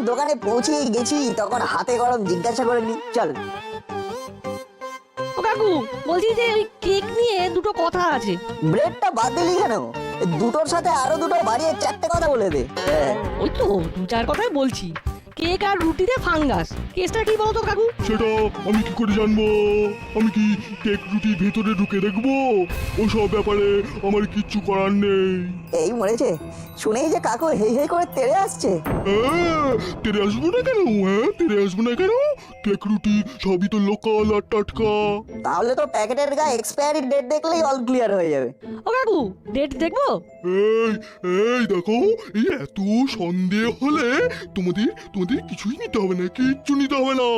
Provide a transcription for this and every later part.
দোকানে পৌঁছে গেছি তখন হাতে গরম জিজ্ঞাসা করে নি। চল। ও কাকু, বলছি যে ওই কেক নিয়ে দুটো কথা আছে। ব্রেডটা বাদ দিলি কেন? দুটোর সাথে আরো দুটো বাড়িয়ে 4টে কথা বলে দে। ওই তো দু চার কথাই বলছি। কেক আর রুটিতে ফাঙ্গাস, কেসটা কি বলতো কাকু? সেটা আমি কি করে জানবো? আমি কি কেক রুটি ভেতরে ঢুকে দেখবো? ওসব ব্যাপারে আমার কিচ্ছু করার নেই। এই মরেছে, শুনেই যে কাকু হেই হেই করে তেড়ে আসছে। তেরে আসবো না কেন? তেরে আসবো না কেন? কেক রুটি সবই তো লোকাল আর টাটকা। তাহলে তো প্যাকেটের গায়ে এক্সপায়ারি ডেট দেখলেই অল ক্লিয়ার হয়ে যাবে। ও কাকু, ডেট দেখবো? এই এই দেখো, এই এত সন্দেহ হলে তোমাদের কিছুই নিতে হবে না, কিচ্ছু নিতে হবে না।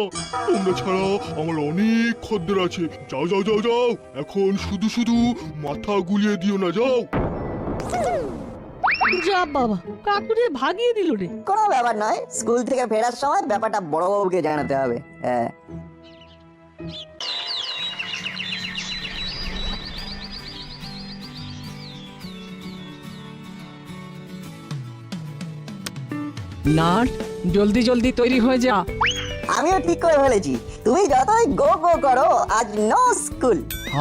তোমরা ছাড়া আমার অনেক খদ্দের আছে। যাও যাও যাও যাও, এখন শুধু শুধু মাথা গুলিয়ে দিও না, যাও। যা বাবা, কাকুরে ভাগিয়ে দিল রে। কোনো ব্যাপার নয়, স্কুল থেকে ফেরার সময় ব্যাপারটা বড়বাবুকে জানাতে হবে। হ্যাঁ। নাট, জলদি জলদি তৈরি হয়ে যা। আমিও ঠিক করে ফেলেছি, তুমি যতই গো গো করো, আজ নো স্কুল।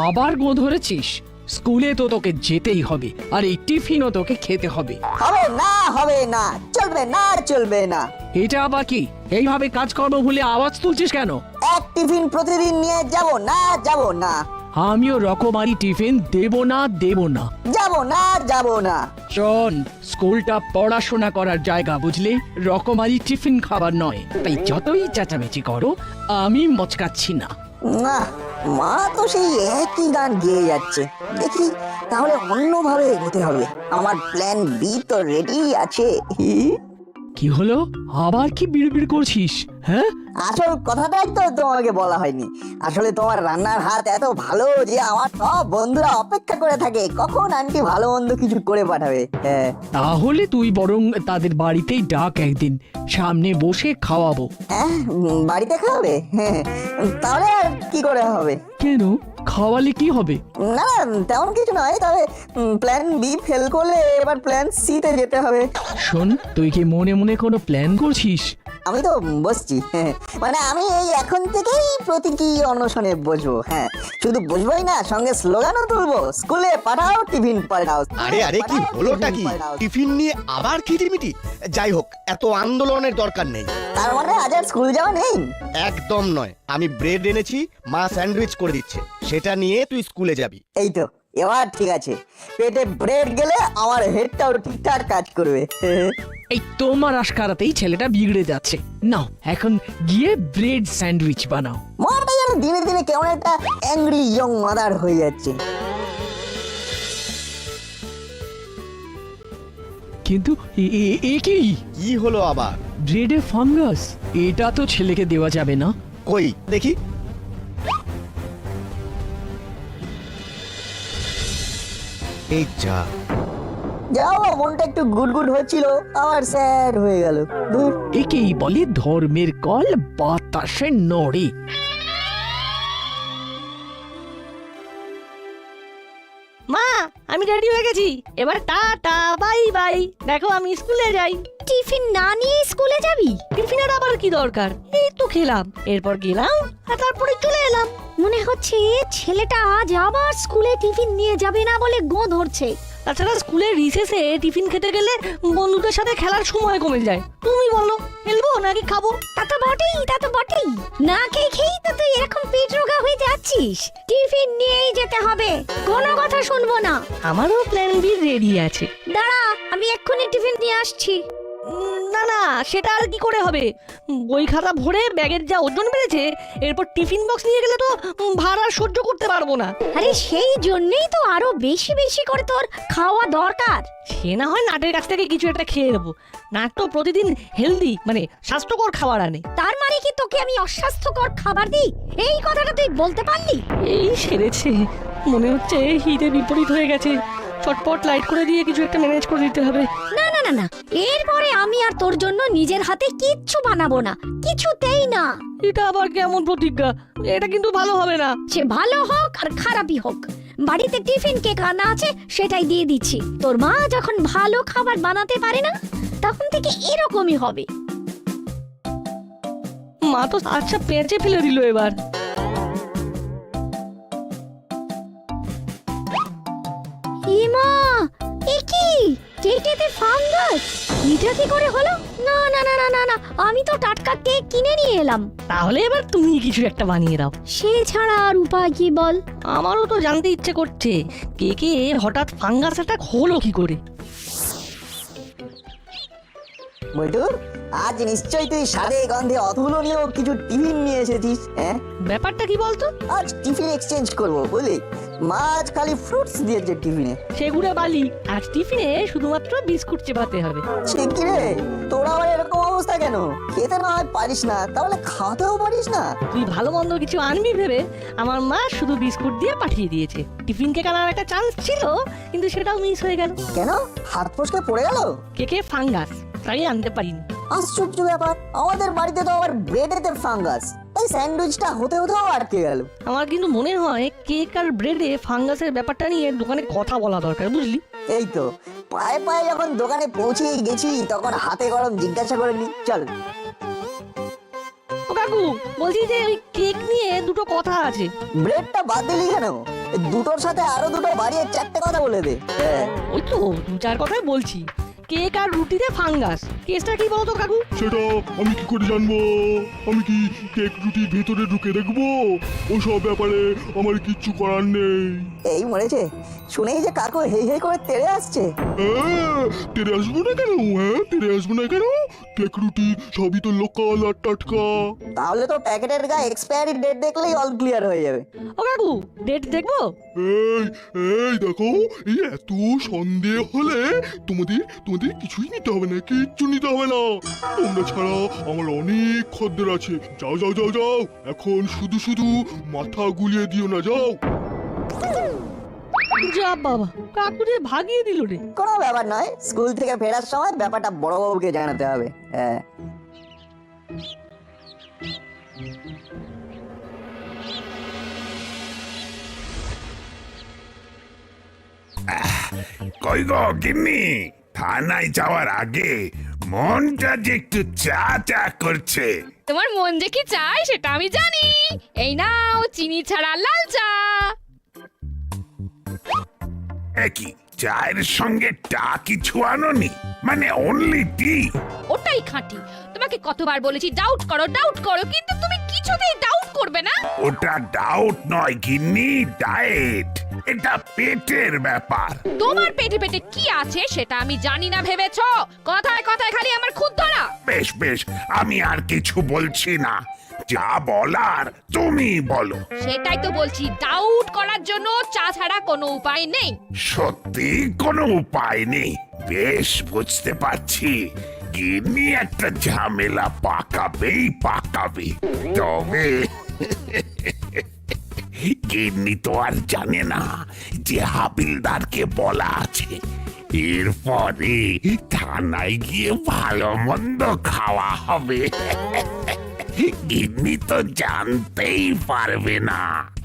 আবার গো ধরেছিস? স্কুলে তো তোকে যেতেই হবে, আর এই টিফিনও তোকে খেতে হবে। হবে না, হবে না, চলবে না, চলবে না। এটা আবার কি? এইভাবে কাজ করবো বলে আওয়াজ তুলছিস কেন? এক টিফিন প্রতিদিন নিয়ে যাব না, যাব না, আমিও রকমারি টিফিন দেব না, দেব না, যাব না, যাব না। শোন, স্কুলটা পড়াশোনা করার জায়গা, বুঝলি? রকমারি টিফিন খাবার নয়। তাই যতই চেঁচামেচি করো, আমি মচকাচ্ছি না। না, মা তো সেই একই গান গেয়ে যাচ্ছে। দেখি তাহলে অন্যভাবে এগোতে হবে। আমার প্ল্যান বি তো রেডি আছে। কি হলো? আবার কি বিড়বিড় করছিস? হ্যাঁ, আসল কথাটাই তো তোমাকে বলা হয়নি। আসলে তোমার রান্নার হাত এত ভালো যে আমার সব বন্ধুরা অপেক্ষা করে থাকে কখন আন্টি ভালো মন্দ কিছু করে পাঠাবে। হ্যাঁ। তাহলে তুই বরং তাদের বাড়িতেই ডাক, একদিন সামনে বসে খাওয়াবো। হ্যাঁ, বাড়িতে খাবে? হ্যাঁ, তাহলে আর কি করে হবে? কেন? খাওয়ালে কি হবে? না না, তেমন কিছু নয়, তবে প্ল্যান বি ফেল করলে এবার প্ল্যান সি তে যেতে হবে। শোন, তুই কি মনে মনে কোনো প্ল্যান করছিস? আমি তো বসছি। হ্যাঁ, মানে আমি এই এখন থেকেই প্রতীকী অনশনে বসবো। হ্যাঁ, শুধু বসবোই না, সঙ্গে স্লোগানও তুলবো, স্কুলে পাঠাও, টিফিন পাঠাও। আরে আরে, কি হলোটা কি? টিফিন নিয়ে আবার খিটিমিটি? যাই হোক, এত আন্দোলনের দরকার নেই। তার মানে আজ আর স্কুল যাওয়া নেই? একদম নয়। আমি ব্রেড এনেছি, মা স্যান্ডউইচ করে দিচ্ছে, সেটা নিয়ে তুই স্কুলে যাবি। এই তো, এবার ঠিক আছে। পেটে ব্রেড গেলে আমার হেডটাও ঠিকঠাক কাজ করবে। এই তোমার আশকারাতেই ছেলেটা বিগড়ে যাচ্ছে। নাও, এখন গিয়ে ব্রেড স্যান্ডউইচ বানাও। মনটা যেন দিনে দিনে কেমন একটা অ্যাংরি ইয়ং মাদার হয়ে যাচ্ছে। কিন্তু এ কি? কি হলো আবার? ব্রেডে ফাঙ্গাস? এটা তো ছেলেকে দেওয়া যাবে না। কই দেখি। এই যা। যাও, মনটা একটু গুড়গুড় হচ্ছিল, আবার স্যাড হয়ে গেল। ধুর। একেই বলে ধর্মের কল বাতাসে নড়ে। মা, আমি রেডি হয়ে গেছি, এবার টাটা বাই বাই। দেখো আমি স্কুলে যাই। টিফিন না নিয়ে স্কুলে যাবি? টিফিনের আবার কি দরকার? এই তো খেলাম, এরপর গেলাম আর তারপরে চলে এলাম। মনে হচ্ছে ছেলেটা আজ আবার স্কুলে টিফিন নিয়ে যাবে না বলে গো ধরছে। তাছাড়া স্কুলের রিসেসে টিফিন খেতে গেলে বন্ধুদের সাথে খেলার সময় কমে যায়। তুমি বলো, খেলবো নাকি খাবো? তা তো বটেই, তা তো বটেই। না খেয়ে খেয়েই তো তুই এরকম পেট রোগা হয়ে যাচ্ছিস। টিফিন নিয়েই যেতে হবে, কোনো কথা শুনবো না। আমারও প্ল্যান বি রেডি আছে। দাঁড়া, আমি এক্ষুনি টিফিন নিয়ে আসছি। না না, সেটা আর কি করে হবে? বই খাতা ভরে ব্যাগের যা ওজন বেড়েছে, এরপর টিফিন বক্স নিয়ে গেলে তো ভার আর সহ্য করতে পারবো না। আরে সেই জন্যই তো আরো বেশি বেশি করে তোর খাওয়া দরকার। সে না হয় নাটের কাছ থেকে কিছু একটা খেয়ে নেবো। নাট তো প্রতিদিন হেলদি মানে স্বাস্থ্যকর খাবার আনে। তার মানে কি তোকে আমি অস্বাস্থ্যকর খাবার দিই? এই কথাটা তুই বলতে পারলি? এই সেরেছে, মনে হচ্ছে হিতে বিপরীত হয়ে গেছে। চটপট লাইট করে দিয়ে কিছু একটা ম্যানেজ করে দিতে হবে। না না না না, এরপরে আমি আর তোর জন্য নিজের হাতে কিচ্ছু বানাবো না, কিছুতেই না। এটা আবার কেমন প্রতিজ্ঞা? এটা কিন্তু ভালো হবে না। সে ভালো হোক আর খারাপই হোক, বাড়িতে টিফিন কেক আনা আছে, সেটাই দিয়ে দিচ্ছি। তোর মা যখন ভালো খাবার বানাতে পারে না, তখন থেকে এরকমই হবে। মা তো আচ্ছা পেঁচে ফেলে দিল এবার। ইমা, এ কি? কেকেতে ফাঙ্গাস? এটা কি করে হলো? না না না না না না, আমি তো টাটকা কেক কিনে নিয়ে এলাম। তাহলে এবার তুমি কিছু একটা বানিয়ে দাও। সে ছাড়া আর উপায় কি বল? আমারও তো জানতে ইচ্ছে করছে কেকে হঠাৎ ফাঙ্গাস অ্যাটাক হলো কি করে। বল্টু, আজ নিশ্চয়ই তুই স্বাদে গন্ধে অতুলনীয় কিছু টিফিন নিয়ে এসেছিস। হ্যাঁ, ব্যাপারটা কি বলতো? আজ টিফিন এক্সচেঞ্জ করবো বুঝলি। মাছ খালি ফ্রুটস দিয়েছে টিফিনে। সেগুড়ে বালি, আজ টিফিনে শুধুমাত্র বিস্কুট চেপাতে হবে। সে কি রে, তোর আবার এরকম অবস্থা কেন? খেতে না হয় পারিস না, তাহলে খাওয়াতেও পারিস না? তুই ভালো মন্দ কিছু আনবি ভেবে আমার মা শুধু বিস্কুট দিয়ে পাঠিয়ে দিয়েছে। টিফিন কেক আনার একটা চান্স ছিল, কিন্তু সেটাও মিস হয়ে গেল। কেন, হাত ফসকে পড়ে গেল? কেকে ফাঙ্গাস, তাই আনতে পারিনি। আশ্চর্য ব্যাপার, আমাদের বাড়িতে তো আবার ব্রেডেতে ফাঙ্গাস, তাই স্যান্ডউইচটা হতে হতেও আটকে গেল। আমার কিন্তু মনে হয় কেক আর ব্রেডে ফাঙ্গাসের ব্যাপারটা নিয়ে দোকানে কথা বলা দরকার, বুঝলি? এই তো পায়ে পায়ে যখন দোকানে পৌঁছে গেছি তখন হাতে গরম জিজ্ঞাসা করে নি। চল। ও কাকু, বলছি যে ওই কেক নিয়ে দুটো কথা আছে। ব্রেডটা বাদ দিলি কেন? দুটোর সাথে আরো দুটো বাড়িয়ে 4টে কথা বলে দে। ওই তো দু চার কথাই বলছি। কেক আর রুটিতে ফাঙ্গাস, কেসটা কি বলতো কাকু? সেটা আমি কি করে জানবো? আমি কি কেক রুটি ভেতরে ঢুকে দেখবো? ওসব ব্যাপারে আমার কিচ্ছু করার নেই। এই মরেছে, শুনেই যে কাকু হেই হেই করে তেড়ে আসছে। তেরে আসবো না কেন? হ্যাঁ, তেরে আসবো না কেন? কেক রুটি সবই তো লোকাল আর টাটকা। তাহলে তো প্যাকেটের গায়ে এক্সপায়ারি ডেট দেখলেই অল ক্লিয়ার হয়ে যাবে। ও কাকু, ডেট দেখবো? এই এই দেখো, এই এত সন্দেহ হলে তোমাদের কিছুই নিতে হবে না, কিচ্ছু নিতে হবে না। তোমরা ছাড়া আমার অনেক খদ্দের আছে। যাও যাও যাও যাও, এখন শুধু শুধু মাথা গুলিয়ে দিও না, যাও। যা বাবা, কাকু যে ভাগিয়ে দিল রে। কোনো ব্যাপার নয়, স্কুল থেকে ফেরার সময় ব্যাপারটা বড়বাবুকে জানাতে হবে। হ্যাঁ, কই গো গিন্নি, থানায় যাওয়ার আগে মনটা যে একটু চা চা করছে। তোমার মন যে কি চায় সেটা আমি জানি। এই নাও চিনি ছাড়া লাল চা। একই চায়ের সঙ্গে টা কিছু আনোনি? মানে অনলি টি? ওটাই খাঁটি। তোমাকে কতবার বলেছি ডাউট করো, কিন্তু তুমি কিছুতেই ডাউট করবে না। ওটা ডাউট নয় গিন্নি, ডায়েট। এটা পেটের ব্যাপার। তোমার পেটে পেটে কি আছে সেটা আমি জানি না ভেবেছো? কথায় কথায় খালি আমার খুদ ধরা। বেশ বেশ, আমি আর কিছু বলছি না, যা বলার তুমি বলো। সেটাই তো বলছি, ডাউট করার জন্য চা ছাড়া কোনো উপায় নেই। সত্যি কোনো উপায় নেই? বেশ, বুঝতে পারছি গিন্নি একটা ঝামেলা পাকাবে। তবে গিন্নি তো আর জানে না যে হাবিলদারকে বলা আছে এরপরে থানায় গিয়ে ভালো মন্দ খাওয়া হবে। গিন্নি তো জানতেই পারবে না।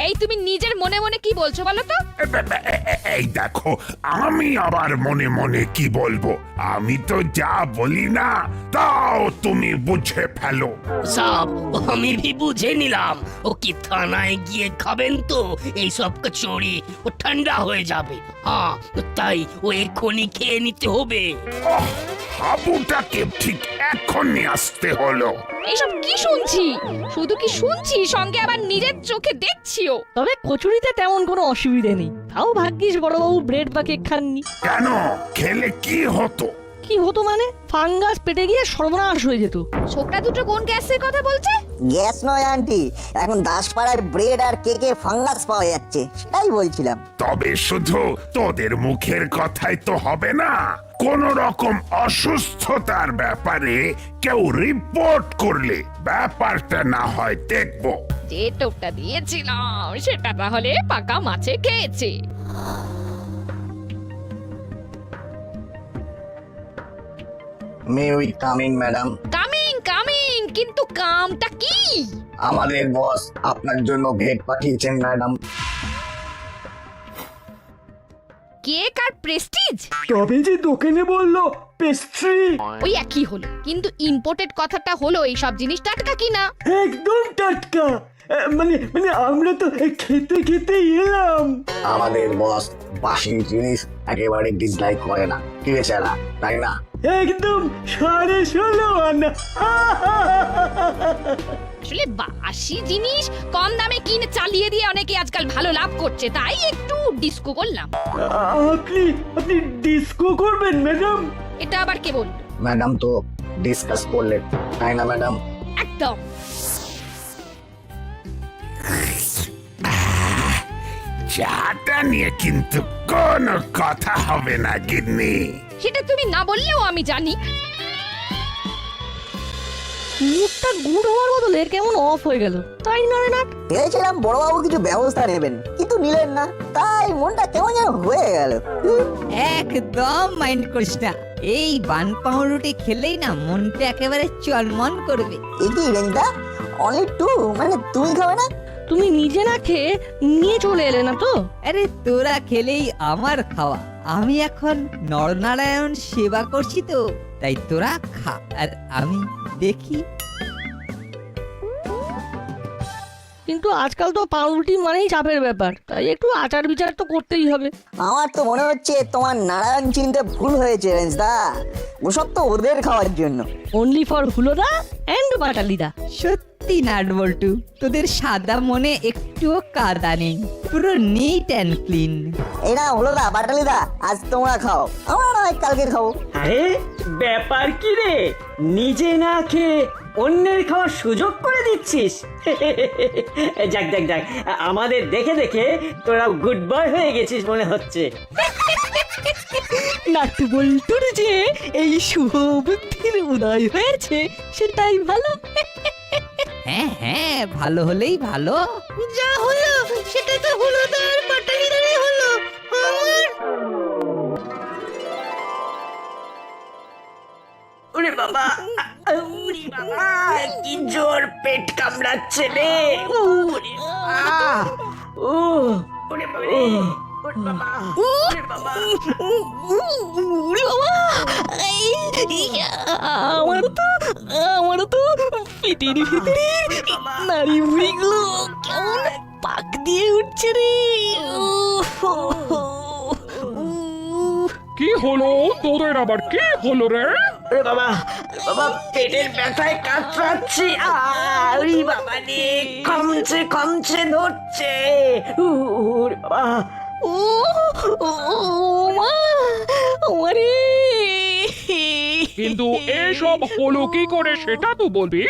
এই তুমি নিজের মনে মনে কি বলছো বলো তো? এই দেখো, আমি আবার মনে মনে কি বলবো? আমি তো যা বলি না তাও তুমি বুঝে ফেলো। সব আমি भी বুঝে নিলাম। ও কি থানায় গিয়ে খাবেন তো এইসব কচুরি, ও ঠান্ডা হয়ে যাবে। হ্যাঁ, তাই ও এক্ষুনি খেয়ে নিতে হবে। ওহ, হাবুটাকে ঠিক এখনই আসতে হলো। এইসব কি শুনছি? শুধু কি শুনছি, সঙ্গে আবার নিজের চোখে দেখছিও। তবে কচুরিতে তেমন কোনো অসুবিধে নেই। তাও ভাগ্যিস বড়বাবু ব্রেড বা কেক খাননি। কেন, খেলে কি হতো? কি হতো মানে? ফাঙ্গাস পেটে গিয়ে সর্বনাশ হয়ে যেত। ছোকরা দুটো কোন গ্যাসের কথা বলছে? গ্যাস নয় আন্টি, এখন দাসপাড়ার ব্রেড আর কেকে ফাঙ্গাস পাওয়া যাচ্ছে, সেটাই বলছিলাম। তবে শুধু তোদের মুখের কথাই তো হবে না। কোন রকম অসুস্থতার ব্যাপারে কেউ রিপোর্ট করলে ব্যাপারটা না হয় দেখবো। যে টোপটা দিয়েছিলাম সেটা তাহলে পাকা মাছে খেয়েছে। মে উই কামিং ম্যাডাম? কামিং, কিন্তু কামটা কি? আমাদের বস আপনার জন্য ভেট পাঠিয়েছেন ম্যাডাম। কেক আর প্রেস্টিজ তবে যে দোকানে বললো পেস্ট্রি। ওই একই হলো, কিন্তু ইম্পোর্টেড কথাটা হলো এই সব জিনিস টাটকা কিনা। একদম টাটকা। মানে মানে আমরা তো খেতে খেতে এলাম। আমাদের বস বাসি জিনিস একেবারে ডিসলাইক করে না, কি বেচারা, তাই না? একদম 16.5 আনা। আসলে বাসি জিনিস কম দামে কিনে চালিয়ে দিয়ে অনেকে আজকাল ভালো লাভ করছে, তাই একটু ডিস্কো করলাম। আপনি আপনি ডিস্কো করবেন ম্যাডাম? এটা আবার কে বলল? ম্যাডাম তো ডিসকাস করলেন, তাই না ম্যাডাম? একদম। চাটা নিয়ে কিন্তু কোনো কথা হবে না গিন্নি। সেটা তুমি না বললেও আমি জানি। মুখটা গুড় হওয়ার বদলে কেমন অফ হয়ে গেল, তাই নয় না? ভেবেছিলাম বড়বাবু কিছু ব্যবস্থা নেবেন, কিন্তু নিলেন না, তাই মনটা কেমন যেন হয়ে গেল। একদম মাইন্ড করিস না, এই বান পাউরুটি খেলেই না মনটা একেবারে চলমন করবে। এ কি রেঞ্জদা, অনলি 2, মানে তুমি খাবে না? তুমি নিজে না খেয়ে নিয়ে চলে এলে না তো? আরে তোরা খেলেই আমার খাওয়া, আমি এখন নরনারায়ণ সেবা করছি তো, তাই তোরা খা আর আমি দেখি। কিন্তু আজকাল তো পাউরুটি মানেই চাপের ব্যাপার, তাই একটু আচার বিচার তো করতেই হবে। আমার তো মনে হচ্ছে তোমার নারায়ণ চিনতে ভুল হয়েছে রেঞ্জদা, ওসব তো ওদের খাওয়ার জন্য। অনলি ফর হুলোদা এন্ড বাটালিদা। সত্যি নাট বল্টু, তোদের সাদা মনে একটুও কাদা নেই, পুরো নিট অ্যান্ড ক্লিন। এরা হলো দা, বাটালিদা, আজ তোমরা খাও, আমরা নয় কালকে খাবো। আরে ব্যাপার কি রে, নিজে না খেয়ে অন্যের খাওয়ার সুযোগ করে দিচ্ছিস? যাক যাক যাক, আমাদের দেখে দেখে তোরা গুড বয় হয়ে গেছিস মনে হচ্ছে। নাটু বল্টুর যে এই শুভ বুদ্ধির উদয় হয়েছে সেটাই ভালো। হ্যাঁ হ্যাঁ, ভালো হলেই ভালো। যা হলো সেটা তো হুলোদার বাটালিদারে হলো। আমার ওরে বাবা, ওরে বাবা, কি জোর পেট কামড়াচ্ছে রে। ওরে বাবা, ও ওরে বাবা, ওরে বাবা, উড়ি বাবা, আমারও তো পেটের ভিতরে নারী মুড়িগুলো কেমন পাক দিয়ে উঠছে রে। কি হলো তোদের, আবার কি হলো রে? ওরে বাবা, বাবা পেটের ব্যথায় কাতরাচ্ছি। ওরে বাবা রে, কমছে কমছে ধরছে। ওরে বাবা, মা, ওরে। কিন্তু এসব হলো কি করে সেটা তো বলবি।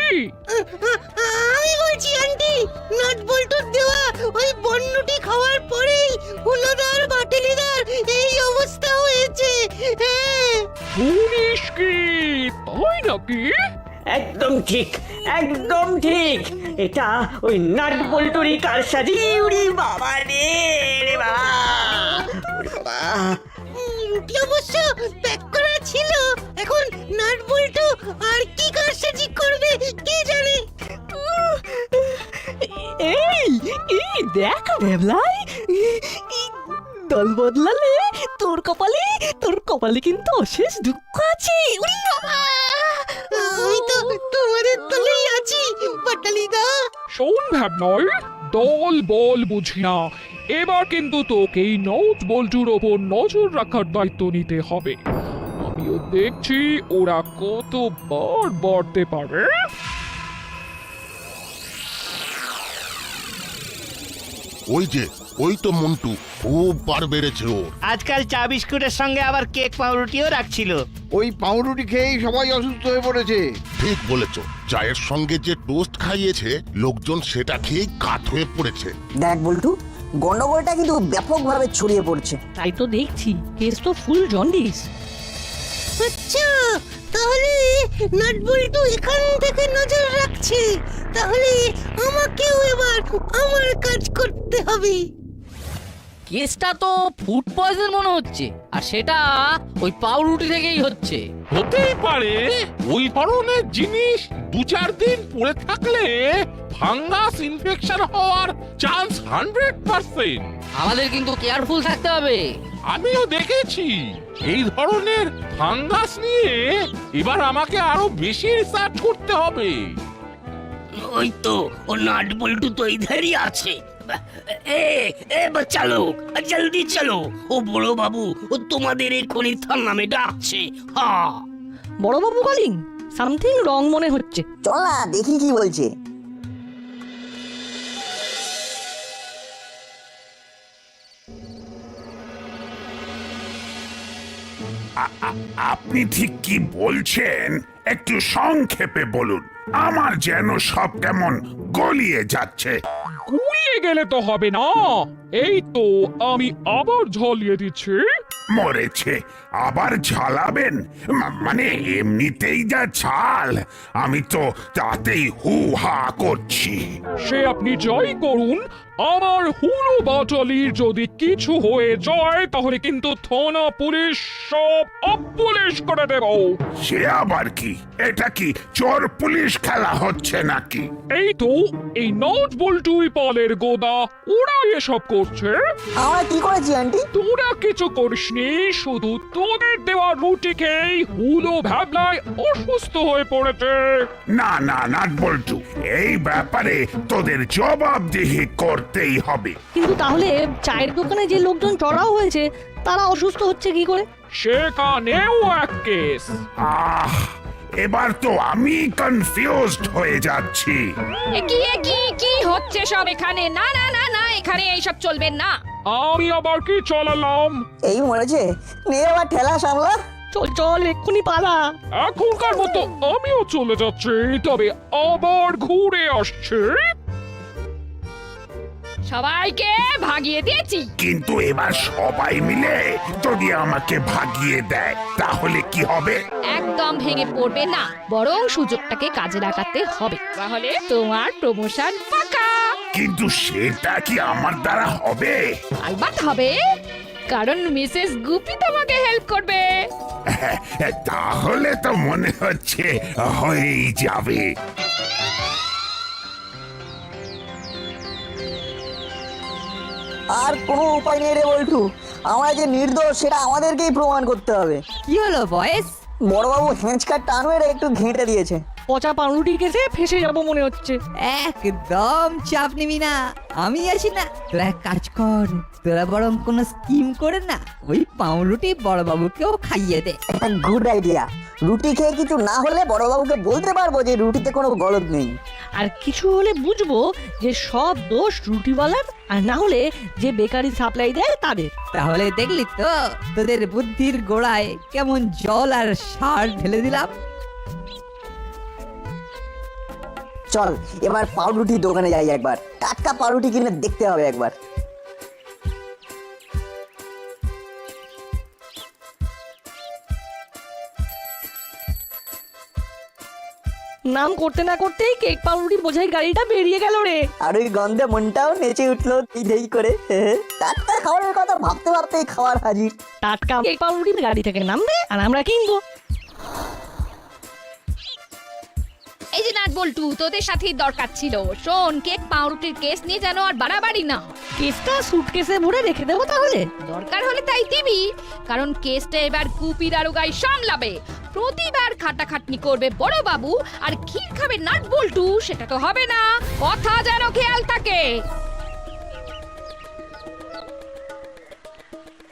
আমি বলছি আন্টি, নাট বল্টুর দেওয়া ওই বন্যটি খাওয়ার পরেই হুলোদার বাটালিদার এই অবস্থা হয়েছে। হ্যাঁ, শুনিস কি, তাই নাকি? একদম ঠিক, একদম ঠিক, এটা ওই নাট বল্টুরি কারসাজি। উড়ি বাবা রে, রে বাবা, ওরে বাবা। রুটি অবশ্য প্যাক করা ছিল, এখন নাট বল্টু আর কি কারসাজি করবে কে জানে। এই দেখ ভেবলাই, দল বদলালে তোর কপালে কিন্তু অশেষ দুঃখ আছে। আমি তো তোমাদের দলেই আছি বাটালিদা। শোন ভাবনয়, দল বল বুঝি না, এবার কিন্তু তোকেই নট বল্টুর ওপর নজর রাখার দায়িত্ব নিতে হবে। আমিও দেখছি ওরা কতবার বাড়তে পারে। ওই তো মন্টু, খুব বার বেড়েছে ওর। আজকাল চা বিস্কুটের সঙ্গে আবার কেক পাউরুটিও রাখছিল। ওই পাউরুটি খেয়েই সবাই অসুস্থ হয়ে পড়েছে। ঠিক বলেছ, চায়ের সঙ্গে যে টোস্ট খাইয়েছে লোকজন সেটা খেয়েই কাত হয়ে পড়েছে। দেখ বল্টু, গন্ডগোলটা কিন্তু ব্যাপকভাবে ছড়িয়ে পড়ছে। তাই তো দেখছি, কেস তো ফুল জন্ডিস। আচ্ছা, তাহলে নাট বল্টু এখান থেকে নজর রাখছে, তাহলে আমাকেও এবার আমার কাজ করতে হবে। কেসটা তো ফুড পয়জন মনে হচ্ছে, আর সেটা ওই পাউরুটি থেকেই হচ্ছে। হতেই পারে ওই ধরনের জিনিস 2-4 দিন পড়ে থাকলে ফাঙ্গাস ইনফেকশন হওয়ার চান্স 100%। আমাদের কিন্তু কেয়ারফুল থাকতে হবে। আমিও দেখেছি এই ধরনের ফাঙ্গাস নিয়ে এবার আমাকে আরো বেশি রিসার্চ করতে হবে। ওই তো ও নাট বল্টু তো ইধারই আছে। এ এ বাচ্চা লোক, জলদি চলো, ও বড় বাবু ও তোমাদের এক্ষুনি থানামে ডাকছে। হ্যাঁ, বড় বাবু কলিং, সামথিং রং মনে হচ্ছে। চল না দেখি কি বলছে। আপনি ঠিক কি বলছেন একটু সংক্ষেপে বলুন, আমার যেন সব কেমন গলিয়ে যাচ্ছে। গুলিয়ে গেলে তো হবে না। এই তো আমি আবার ঝলিয়ে দিচ্ছি। মরেছে, আবার ঝালাবেন? মানে এমনিতেই যা ঝাল, আমি তো তাতেই হু হা করছি। সে আপনি জয় করুন, আমার হুলো বাটালির যদি কিছু হয়ে যায় তাহলে কিন্তু থানা পুলিশ সব অপুলিশ করে দেব। সে আবার কি? এটা কি চোর পুলিশ খেলা হচ্ছে নাকি? এই তো এই নট বল্টুই পালের গোদা, ওরা এসব করছে। আমরা কি করেছি আন্টি? তোরা কিছু করিসনি, শুধু তোদের দেওয়া রুটি খেয়েই হুলো ভাবলায় অসুস্থ হয়ে পড়েছে। না না নাট বল্টু, এই ব্যাপারে তোদের জবাবদিহি করতেই হবে। কিন্তু তাহলে চায়ের দোকানে যে লোকজন চড়াও হয়েছে তারা অসুস্থ হচ্ছে কি করে? সেখানেও এক কেস। আহ, এবার তো আমি কনফিউজড হয়ে যাচ্ছি। কি হচ্ছে সব এখানে? না না না না, এখানে এইসব চলবে না। আমি আবার কি চলালাম? এই মরেছে, নে আবার ঠেলা সামলা। চল চল এক্ষুনি পালা। এখনকার মতো আমিও চলে যাচ্ছি, তবে আবার ঘুরে আসছে। সবাইকে ভাগিয়ে দিয়েছি, কিন্তু এবার সবাই মিলে যদি আমাকে ভাগিয়ে দেয় তাহলে কি হবে? একদম ভেঙে পড়বে না, বরং সুযোগটাকে কাজে লাগাতে হবে, তাহলে তোমার প্রমোশন পাকা। কিন্তু সেটা কি আমার দ্বারা হবে? আলবাত হবে, কারণ মিসেস গুপি তোমাকে হেল্প করবে। তাহলে তো মনে হচ্ছে হয়েই যাবে। আর কোনো উপায় নেই রে বল্টু, আমরা যে নির্দোষ সেটা আমাদেরকেই প্রমাণ করতে হবে। কি হলো বয়েস? বড়বাবু হেঁচকার টান মেরে একটু ঘেঁটে দিয়েছে। পচা পাউরুটি কেসে ফেসে যাবো মনে হচ্ছে। একদম চাপ নিবি না, আমি আছি না। তোরা এক কাজ কর, তোরা বরং কোনো স্কিম করে না ওই পাউরুটি বড়বাবুকেও খাইয়ে দে। Good idea. রুটি খেয়ে কিছু না হলে বড়বাবুকে বলতে পারবো যে রুটিতে কোনো গলদ নেই। আর কিছু হলে বুঝবো যে সব দোষ রুটিওয়ালার, আর না হলে যে বেকারি সাপ্লাই দেয় তাদের। তাহলে দেখলি তো তোদের বুদ্ধির গোড়ায় কেমন জল আর সার ঢেলে দিলাম। চল এবার পাউরুটি দোকানে যাই, একবার টাটকা পাউরুটি কিনে দেখতে হবে একবার। নাম করতে না করতেই কেক পাউরুটি বোঝাই গাড়িটা বেরিয়ে গেল রে। আর ওই গন্ধে মনটাও নেচে উঠলো ধেই করে। টাটকা খাবারের কথা ভাবতে ভাবতেই খাবার হাজির। টাটকা কেক পাউরুটি গাড়ি থেকে নামবে আর আমরা কিনবো। এই যে নাট বল্টু, তোদের সাথেই দরকার ছিল। শোন, কেক পাউরুটির কেস নিয়ে যেন আর বাড়াবাড়ি না। কেসটা সুটকেসে ভরে রেখে দেবো তাহলে। দরকার হলে তাই দিবি, কারণ কেসটা এবার গুপি দারোগাই সামলাবে। প্রতিবার খাটাখাটনি করবে বড় বাবু, আর ক্ষীর খাবে নাট বল্টু, সেটা তো হবে না। কথা যেন খেয়াল থাকে।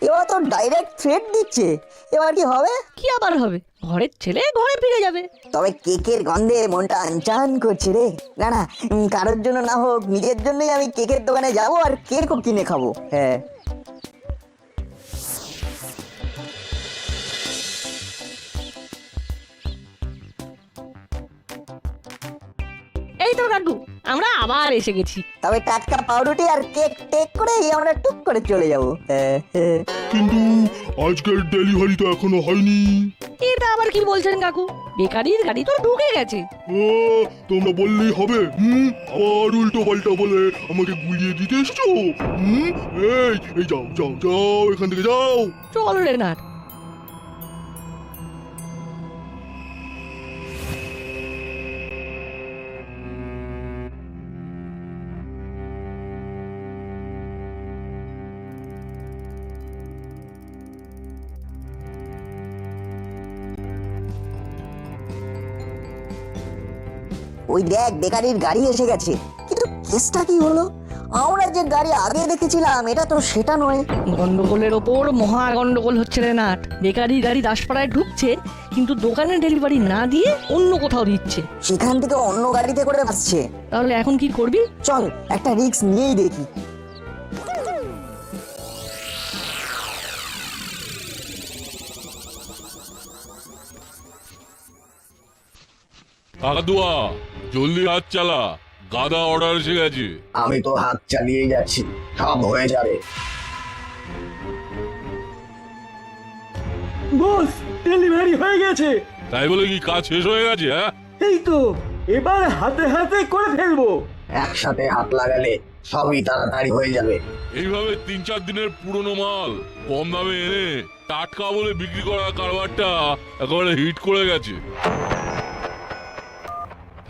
এবার তো ডাইরেক্ট থ্রেট দিচ্ছে, এবার কি হবে? কি আবার হবে? ঘরের ছেলে ঘরে ফিরে যাবে। তবে কেকের গন্ধে মনটা আনচান করছে রে। না না, কারোর জন্য না হোক, নিজের জন্যই আমি কেকের দোকানে যাব আর কেকও কিনে খাবো। হ্যাঁ, এই তো কাকু, আমরা আবার এসে গেছি। তবে টাটকা পাউরুটি আর কেক টেক করে আমরা টুক করে চলে যাবো। কিন্তু আজকের ডেলিভারি তো এখনো হয়নি। এটা আবার কি বলছেন কাকু? বেকারির গাড়ি তো ঢুকে গেছে। ও, তোমরা বললেই হবে? আবার উল্টো পাল্টা বলে আমাকে গুলিয়ে দিতে এসছো? এই যাও যাও যাও, এখান থেকে যাও। চল রে নাট। ওই দেখ বেকারির গাড়ি এসে গেছে, কিন্তু কেসটা কি হলো? আমরা যে গাড়ি আগে দেখেছিলাম এটা তো সেটা নয়। গন্ডগোলের ওপর মহা গন্ডগোল হচ্ছে রে নাট। বেকারি গাড়ি দাসপাড়ায় ঢুকছে, কিন্তু দোকানে ডেলিভারি না দিয়ে অন্য কোথাও দিচ্ছে। সেখান থেকে অন্য গাড়িতে করে আসছে। তাহলে এখন কি করবি? চল একটা রিস্ক নিয়েই দেখি। কাকাতুয়া জলদি হাত চালা, গাদা অর্ডার এসে গেছে। আমি তো হাত চালিয়ে যাচ্ছি, সব হয়ে যাবে। বস, ডেলিভারি হয়ে গেছে। তাই বলে কি কাজ শেষ হয়ে গেছে? হ্যাঁ, এই তো এবার হাতে হাতে করে ফেলবো। একসাথে হাত লাগালে সবই তাড়াতাড়ি হয়ে যাবে। এইভাবে 3-4 দিনের পুরনো মাল কম দামে এনে টাটকা বলে বিক্রি করার কারবারটা একেবারে হিট করে গেছে।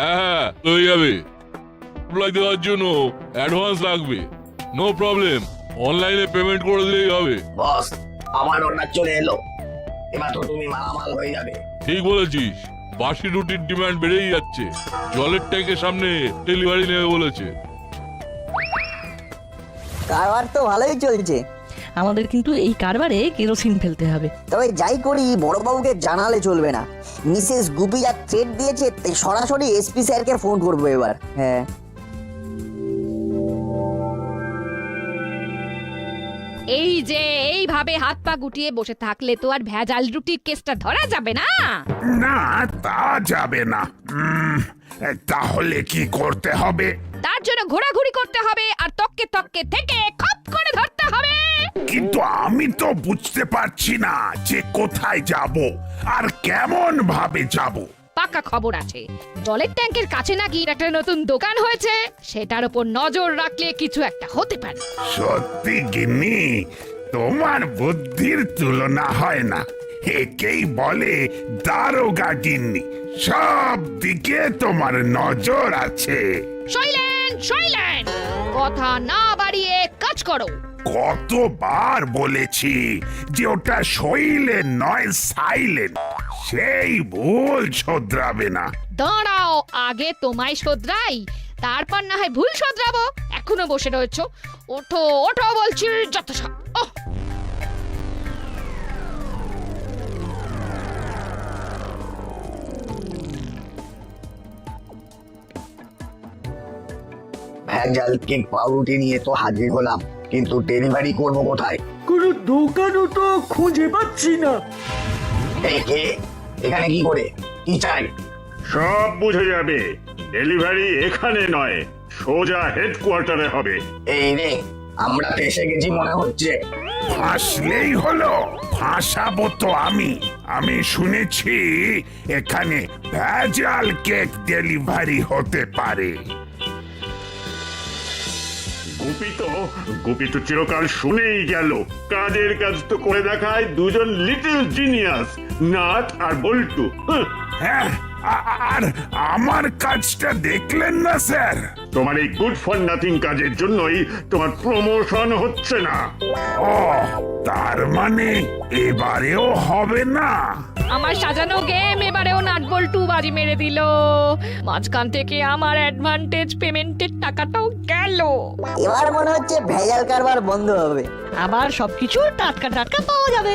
হ্যাঁ, হয়ে যাবে। সাপ্লাই দেওয়ার জন্য অ্যাডভান্স লাগবে। নো প্রবলেম, অনলাইনে পেমেন্ট করে দিলেই হবে। বস, আমার অর্ডার চলে এলো, এবার তো তুমি মালামাল হয়ে যাবে। ঠিক বলেছিস, বাসি রুটির ডিমান্ড বেড়েই যাচ্ছে। জলের ট্যাঙ্কের সামনে ডেলিভারি নেবে বলেছে। কারবার তো ভালোই চলছে। আমাদের কিন্তু এই কারবারে কেরোসিন ফেলতে হবে। তবে যাই করি বড়বাবুকে জানালে চলবে না। মিসেস গুপি যা থ্রেট দিয়েছে তাই সরাসরি এসপি স্যারকে ফোন করবো এবার। হ্যাঁ, এই যে এইভাবে হাত পা গুটিয়ে বসে থাকলে তো আর ভেজাল রুটির কেসটা ধরা যাবে না। না, তা যাবে না। তাহলে কি করতে হবে? তার জন্য ঘোরাঘুরি করতে হবে আর তককে তককে থেকে খপ করে ধরতে হবে। কিন্তু আমি তো বুঝতে পারছি না যে কোথায় যাব আর কেমন ভাবে যাব। পাকা খবর আছে, জলের ট্যাঙ্কের কাছে নাকি একটা নতুন দোকান হয়েছে, সেটার উপর নজর রাখলে কিছু একটা হতে পারে। সত্যি গিন্নি, তোমার বুদ্ধির তুলনা হয় না। একেই বলে দারোগা গিন্নি, সব দিকে তোমার নজর আছে। শৈলেন, কথা না বাড়িয়ে কাজ করো। কতবার বলেছি যে ওটা শৈলেন নয় সাইলেন্ট, সেই ভুল শোধরাবে না। দাঁড়াও, আগে তোমায় শোধরাই, তারপর না হয় ভুল শোধরাবো। এখনো বসে রয়েছো, ওঠো ওঠো বলছি, যত সব। ওহ, ভেজাল কেক পাউরুটি নিয়ে তো হাজির হলাম, কিন্তু ডেলিভারি করবো কোথায়? কোনো দোকানও তো খুঁজে পাচ্ছি না। এখানে কি করে, কি চাই? সব বুঝে যাবে। ডেলিভারি এখানে নয়, সোজা হেডকোয়ার্টারে হবে। এই রে, আমরা তো এসে গেছি মনে হচ্ছে। ফাঁসলেই হলো, ফাঁসাবো তো আমি শুনেছি এখানে ভেজাল কেক ডেলিভারি হতে পারে। গুপি তো চিরকাল শুনেই গেল, কাজের কাজ তো করে দেখায় দুজন লিটল জিনিয়াস, নাট আর বল্টু। হ্যাঁ, আর আমার কাজটা দেখলেন না স্যার? তোমার এই গুড ফর নাথিং কাজের জন্যই তোমার প্রমোশন হচ্ছে না। ও, তার মানে এবারেও হবে না? আমার সাজানো গেম এবারেও নাটবল্টু বাজি মেরে দিল। মাঝখান থেকে আমার অ্যাডভান্টেজ পেমেন্টের টাকাটাও গেল। এবার মনে হচ্ছে ভেজাল কারবার বন্ধ হবে। আবার সবকিছু টাটকা টাটকা পাওয়া যাবে।